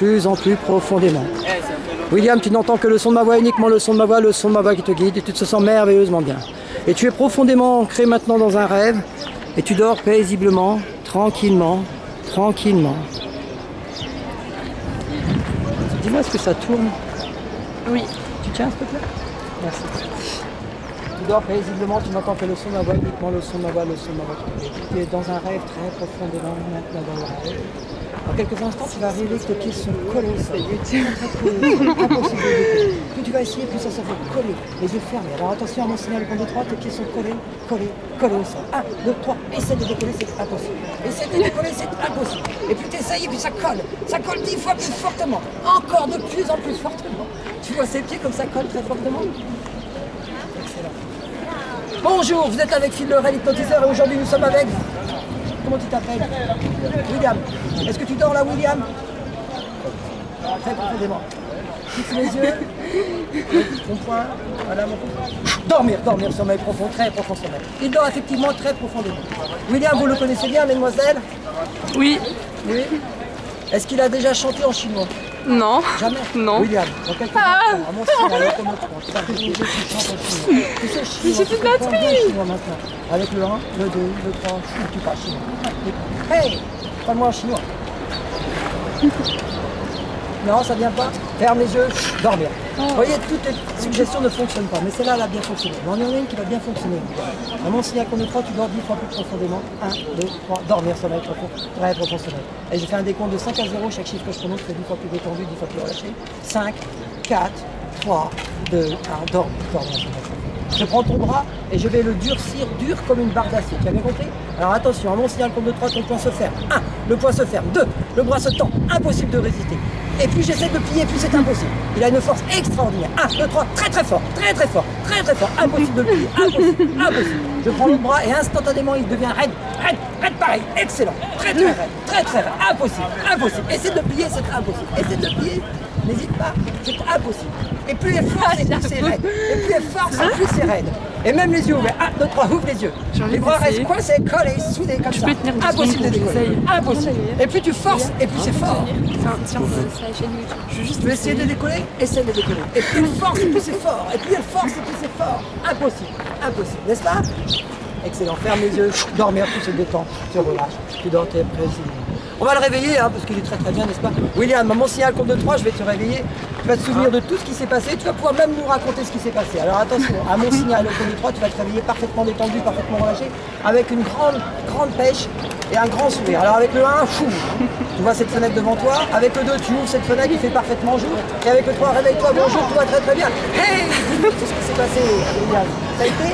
plus en plus profondément. William, tu n'entends que le son de ma voix, uniquement le son de ma voix qui te guide, et tu te sens merveilleusement bien. Et tu es profondément ancré maintenant dans un rêve, et tu dors paisiblement, tranquillement, tranquillement. Dis-moi, est-ce que ça tourne? Oui. Tu tiens, s'il te plaît? Merci. Tu dors paisiblement, tu n'entends que le son de ma voix, uniquement le son de ma voix qui te guide. Tu es dans un rêve très profondément maintenant dans le rêve. En quelques instants, tu vas rêver que tes pieds sont collés au sol. Impossible de décoller. Plus tu vas essayer, plus ça se fait coller. Les yeux fermés. Alors attention à mon signal, compte de 3, tes pieds sont collés, collés, collés au sol. 1, 2, 3. Essaie de décoller, c'est impossible. Essaie de décoller, c'est impossible. Et plus tu essayes, et puis ça colle. Ça colle 10 fois plus fortement. Encore de plus en plus fortement. Tu vois ces pieds comme ça colle très fortement? Excellent. Bonjour, vous êtes avec Phil Lorel, hypnotiseur, et aujourd'hui nous sommes avec... Comment tu t'appelles? William. Est-ce que tu dors là, William? Très profondément. Fixe les yeux. Mon poing. Voilà mon poing. Dormir, sommeil profond, très profond sommeil. Il dort effectivement très profondément. William, vous le connaissez bien, mesdemoiselles? Oui. Oui. Est-ce qu'il a déjà chanté en chinois? Non. Jamais? Non. William, dans quelques instants, à mon signal, tu vas réaliser que tu chantes en chinois. Tu sais chinois, Mais j'ai plus de batterie. Chinois maintenant. Avec le 1, le 2, le 3, tu parles chinois. Hey, parle-moi en chinois. Non, ça vient pas. Ferme les yeux, dormir. Vous voyez, toutes les suggestions ne fonctionnent pas, mais celle-là, elle a bien fonctionné. Mais on en a une qui va bien fonctionner. À mon signal qu'on est 3, tu dors 10 fois plus profondément. 1, 2, 3, dormir, sommeil profond, très profond sommeil. Et j'ai fait un décompte de 5 à 0, chaque chiffre que je prononce fait 10 fois plus détendu, 10 fois plus relâché. 5, 4, 3, 2, 1, dormir, sommeil profond. Je prends ton bras et je vais le durcir, dur comme une barre d'acier. Tu as bien compris? Alors attention, à mon signal compte de 3, ton poing se ferme. 1, le poing se ferme. 2, le bras se tend. Impossible de résister. Et plus j'essaie de plier, plus c'est impossible. Il a une force extraordinaire. 1, 2, 3, très très fort, très très fort, très très fort. Impossible de le plier, impossible, impossible. Je prends l'autre bras et instantanément il devient raide, raide pareil, excellent. Très très raide, très très raide, impossible, impossible. Essaie de le plier, c'est impossible. Essaie de le plier, n'hésite pas, c'est impossible. Et plus il est fort, et plus c'est raide. Et plus il est fort, plus c'est raide. Et même les yeux ouverts. 1, 2, 3, ouvre les yeux. Les bras restent coincés, collés, soudés comme ça. Impossible de décoller. Impossible. Et plus tu forces, et plus c'est fort. Tu veux essayer de décoller? Essaie de décoller. Et plus il force, et plus c'est fort. Et plus il force, et plus c'est fort. Impossible. Impossible. N'est-ce pas? Excellent. Ferme les yeux. Dormir, tout se détend. Tu relâches. Tu dors, tu es précis. On va le réveiller, hein, parce qu'il est très très bien, n'est-ce pas? William, à mon signal compte de 3, je vais te réveiller. Tu vas te souvenir de tout ce qui s'est passé. Tu vas pouvoir même nous raconter ce qui s'est passé. Alors attention, à mon signal compte de 3, tu vas te réveiller parfaitement détendu, parfaitement relâché, avec une grande pêche et un grand sourire. Alors avec le 1, fou, tu vois cette fenêtre devant toi. Avec le 2, tu ouvres cette fenêtre qui fait parfaitement jour. Et avec le 3, réveille-toi, bonjour, tout va très très bien. Hey, dis-nous tout ce qui s'est passé, William. Ça a été?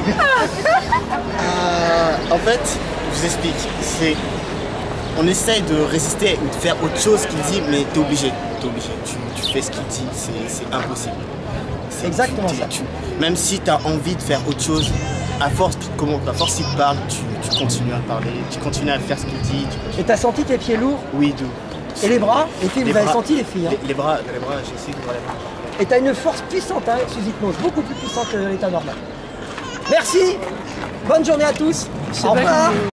En fait, je vous explique. On essaye de résister ou de faire autre chose qu'il dit, mais t'es obligé. Tu fais ce qu'il dit, c'est impossible. C'est exactement ça. Même si tu as envie de faire autre chose, à force qu'il te parle, tu continues à parler, tu continues à faire ce qu'il dit. Et t'as senti tes pieds lourds? Oui, d'où. Et les bras? Et puis vous avez senti les filles, hein? Les bras, j'ai essayé de voir les bras. Et t'as une force puissante, hein, sous hypnose, beaucoup plus puissante que l'état normal. Merci, bonne journée à tous, au revoir.